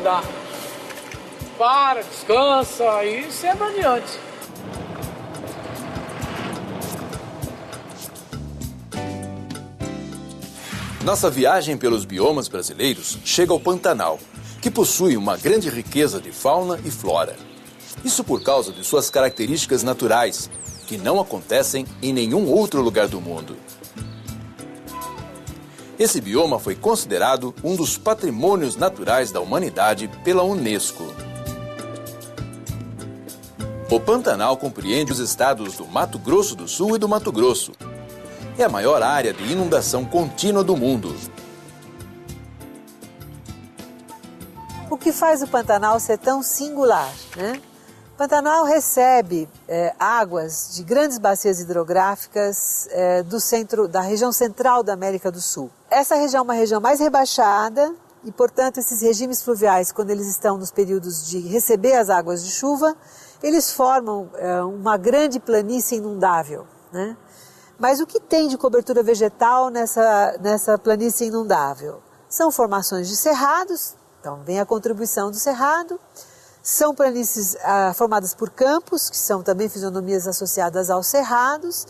andar. Para, descansa e sempre adiante. Nossa viagem pelos biomas brasileiros chega ao Pantanal, que possui uma grande riqueza de fauna e flora. Isso por causa de suas características naturais, que não acontecem em nenhum outro lugar do mundo. Esse bioma foi considerado um dos patrimônios naturais da humanidade pela Unesco. O Pantanal compreende os estados do Mato Grosso do Sul e do Mato Grosso. É a maior área de inundação contínua do mundo. O que faz o Pantanal ser tão singular, né? O Pantanal recebe águas de grandes bacias hidrográficas da região central da América do Sul. Essa região é uma região mais rebaixada e, portanto, esses regimes fluviais, quando eles estão nos períodos de receber as águas de chuva, eles formam uma grande planície inundável, né? Mas o que tem de cobertura vegetal nessa planície inundável? São formações de cerrados, então vem a contribuição do cerrado, são planícies formadas por campos, que são também fisionomias associadas aos cerrados,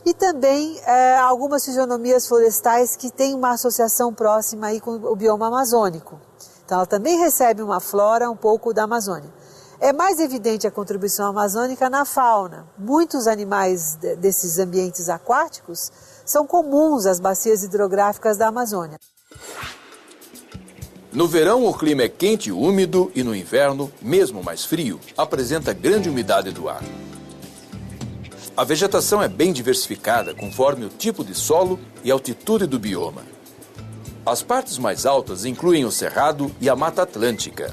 e também algumas fisionomias florestais que têm uma associação próxima aí com o bioma amazônico. Então ela também recebe uma flora um pouco da Amazônia. É mais evidente a contribuição amazônica na fauna. Muitos animais desses ambientes aquáticos são comuns às bacias hidrográficas da Amazônia. No verão, o clima é quente e úmido e no inverno, mesmo mais frio, apresenta grande umidade do ar. A vegetação é bem diversificada conforme o tipo de solo e altitude do bioma. As partes mais altas incluem o Cerrado e a Mata Atlântica.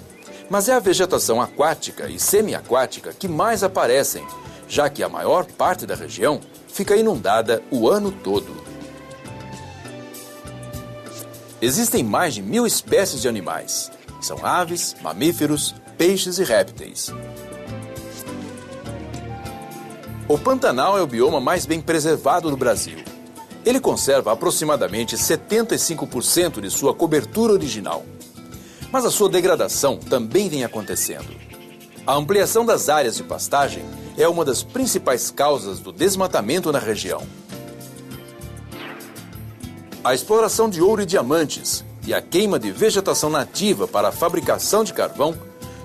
Mas é a vegetação aquática e semiaquática que mais aparecem, já que a maior parte da região fica inundada o ano todo. Existem mais de 1000 espécies de animais. São aves, mamíferos, peixes e répteis. O Pantanal é o bioma mais bem preservado do Brasil. Ele conserva aproximadamente 75% de sua cobertura original. Mas a sua degradação também vem acontecendo. A ampliação das áreas de pastagem é uma das principais causas do desmatamento na região. A exploração de ouro e diamantes e a queima de vegetação nativa para a fabricação de carvão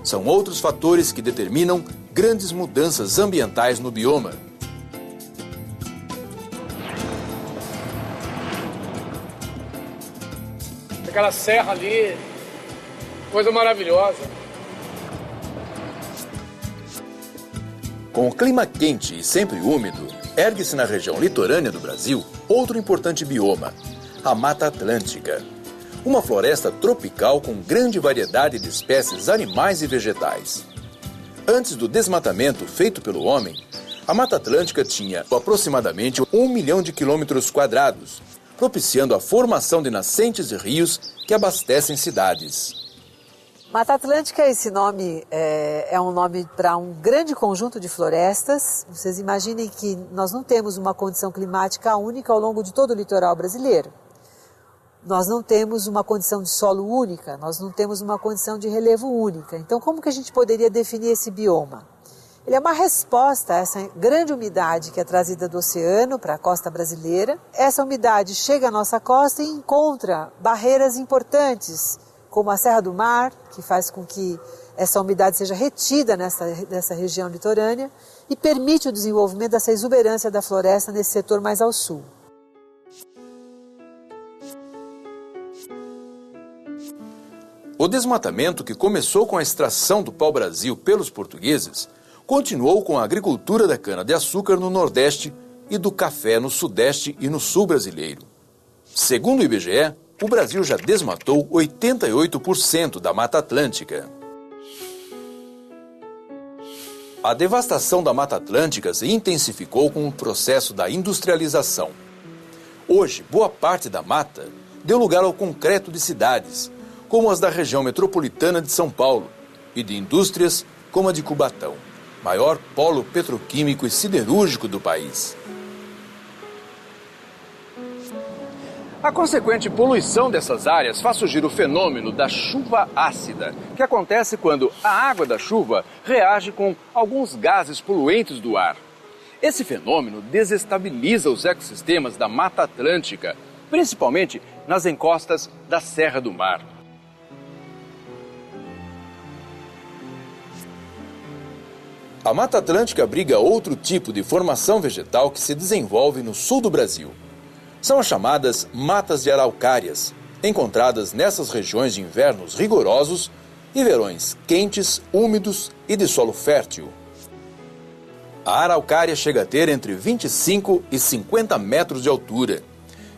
são outros fatores que determinam grandes mudanças ambientais no bioma. Aquela serra ali, coisa maravilhosa. Com o clima quente e sempre úmido, ergue-se na região litorânea do Brasil outro importante bioma, a Mata Atlântica. Uma floresta tropical com grande variedade de espécies animais e vegetais. Antes do desmatamento feito pelo homem, a Mata Atlântica tinha aproximadamente 1 milhão de quilômetros quadrados, propiciando a formação de nascentes de rios que abastecem cidades. Mata Atlântica, esse nome é um nome para um grande conjunto de florestas. Vocês imaginem que nós não temos uma condição climática única ao longo de todo o litoral brasileiro. Nós não temos uma condição de solo única, nós não temos uma condição de relevo única. Então, como que a gente poderia definir esse bioma? Ele é uma resposta a essa grande umidade que é trazida do oceano para a costa brasileira. Essa umidade chega à nossa costa e encontra barreiras importantes, como a Serra do Mar, que faz com que essa umidade seja retida nessa região litorânea e permite o desenvolvimento dessa exuberância da floresta nesse setor mais ao sul. O desmatamento, que começou com a extração do pau-brasil pelos portugueses, continuou com a agricultura da cana-de-açúcar no Nordeste e do café no Sudeste e no Sul brasileiro. Segundo o IBGE, o Brasil já desmatou 88% da Mata Atlântica. A devastação da Mata Atlântica se intensificou com o processo da industrialização. Hoje, boa parte da mata deu lugar ao concreto de cidades, como as da região metropolitana de São Paulo, e de indústrias como a de Cubatão, maior polo petroquímico e siderúrgico do país. A consequente poluição dessas áreas faz surgir o fenômeno da chuva ácida, que acontece quando a água da chuva reage com alguns gases poluentes do ar. Esse fenômeno desestabiliza os ecossistemas da Mata Atlântica, principalmente nas encostas da Serra do Mar. A Mata Atlântica abriga outro tipo de formação vegetal que se desenvolve no sul do Brasil. São as chamadas matas de araucárias, encontradas nessas regiões de invernos rigorosos e verões quentes, úmidos e de solo fértil. A araucária chega a ter entre 25 e 50 metros de altura,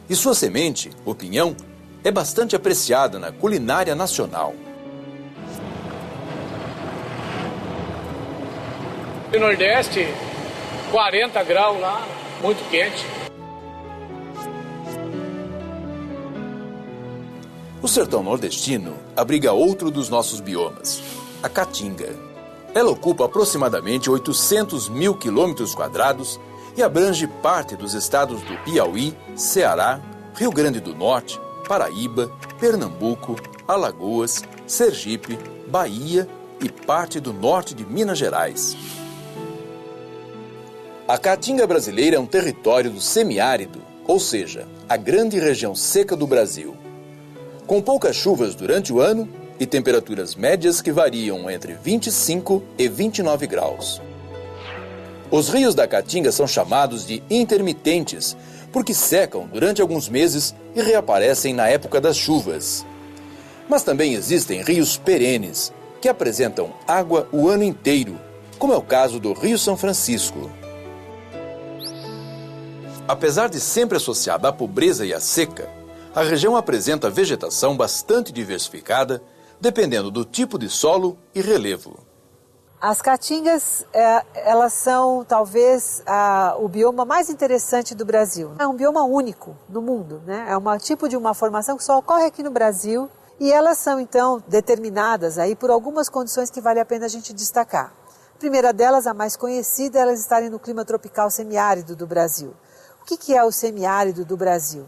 e sua semente, o pinhão, é bastante apreciada na culinária nacional. No Nordeste, 40 graus lá, muito quente. O sertão nordestino abriga outro dos nossos biomas, a caatinga. Ela ocupa aproximadamente 800 mil quilômetros quadrados e abrange parte dos estados do Piauí, Ceará, Rio Grande do Norte, Paraíba, Pernambuco, Alagoas, Sergipe, Bahia e parte do norte de Minas Gerais. A caatinga brasileira é um território do semiárido, ou seja, a grande região seca do Brasil. Com poucas chuvas durante o ano e temperaturas médias que variam entre 25 e 29 graus. Os rios da Caatinga são chamados de intermitentes, porque secam durante alguns meses e reaparecem na época das chuvas. Mas também existem rios perenes, que apresentam água o ano inteiro, como é o caso do Rio São Francisco. Apesar de sempre associada à pobreza e à seca, a região apresenta vegetação bastante diversificada, dependendo do tipo de solo e relevo. As caatingas, elas são talvez o bioma mais interessante do Brasil. É um bioma único no mundo, né? É um tipo de uma formação que só ocorre aqui no Brasil e elas são então determinadas aí por algumas condições que vale a pena a gente destacar. A primeira delas, a mais conhecida, elas estarem no clima tropical semiárido do Brasil. O que é o semiárido do Brasil?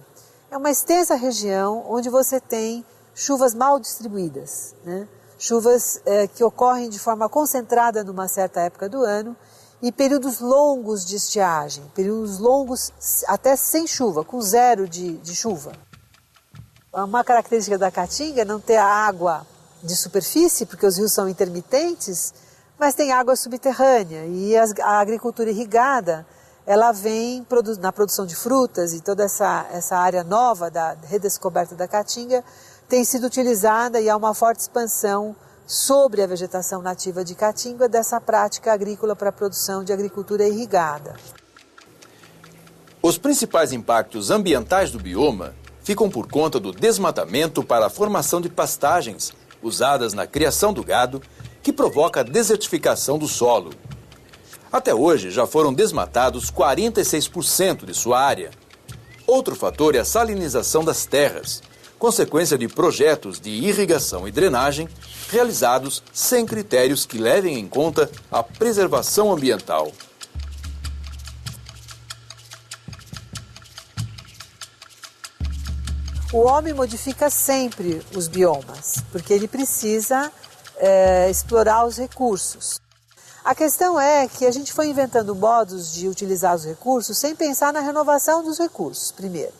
É uma extensa região onde você tem chuvas mal distribuídas, né? Chuvas que ocorrem de forma concentrada numa certa época do ano e períodos longos de estiagem, períodos longos até sem chuva, com zero de chuva. Uma característica da Caatinga é não ter a água de superfície, porque os rios são intermitentes, mas tem água subterrânea e a agricultura irrigada ela vem na produção de frutas e toda essa área nova da redescoberta da Caatinga tem sido utilizada e há uma forte expansão sobre a vegetação nativa de Caatinga dessa prática agrícola para a produção de agricultura irrigada. Os principais impactos ambientais do bioma ficam por conta do desmatamento para a formação de pastagens usadas na criação do gado, que provoca a desertificação do solo. Até hoje, já foram desmatados 46% de sua área. Outro fator é a salinização das terras, consequência de projetos de irrigação e drenagem realizados sem critérios que levem em conta a preservação ambiental. O homem modifica sempre os biomas, porque ele precisa explorar os recursos. A questão é que a gente foi inventando modos de utilizar os recursos sem pensar na renovação dos recursos, primeiro.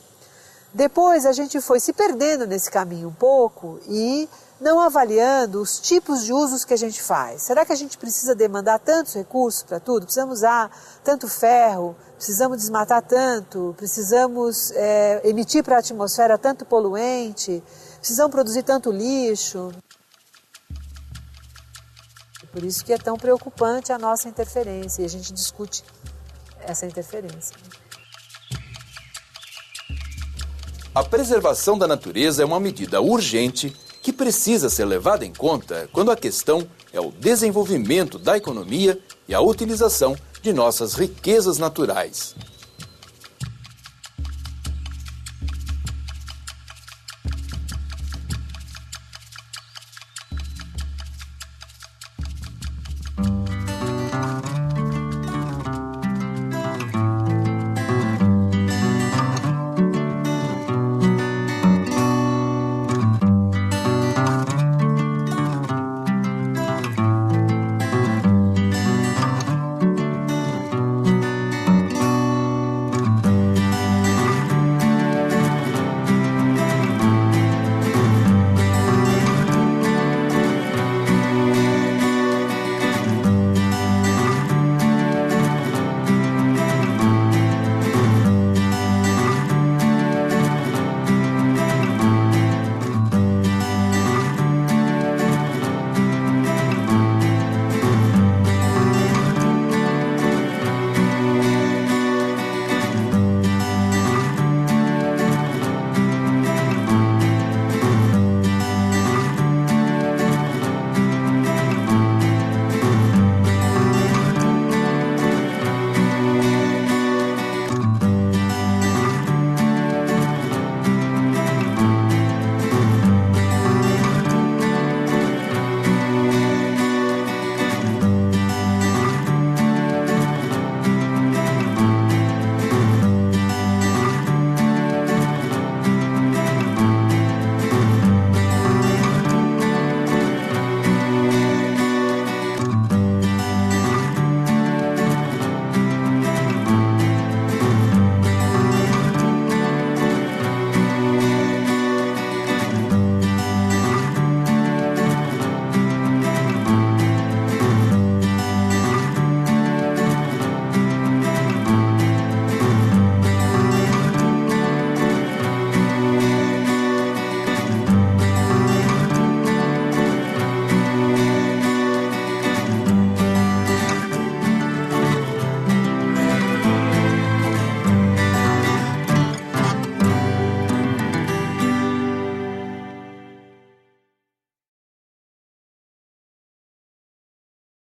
Depois a gente foi se perdendo nesse caminho um pouco e não avaliando os tipos de usos que a gente faz. Será que a gente precisa demandar tantos recursos para tudo? Precisamos usar tanto ferro, precisamos desmatar tanto, precisamos emitir para a atmosfera tanto poluente, precisamos produzir tanto lixo. Por isso que é tão preocupante a nossa interferência e a gente discute essa interferência. A preservação da natureza é uma medida urgente que precisa ser levada em conta quando a questão é o desenvolvimento da economia e a utilização de nossas riquezas naturais.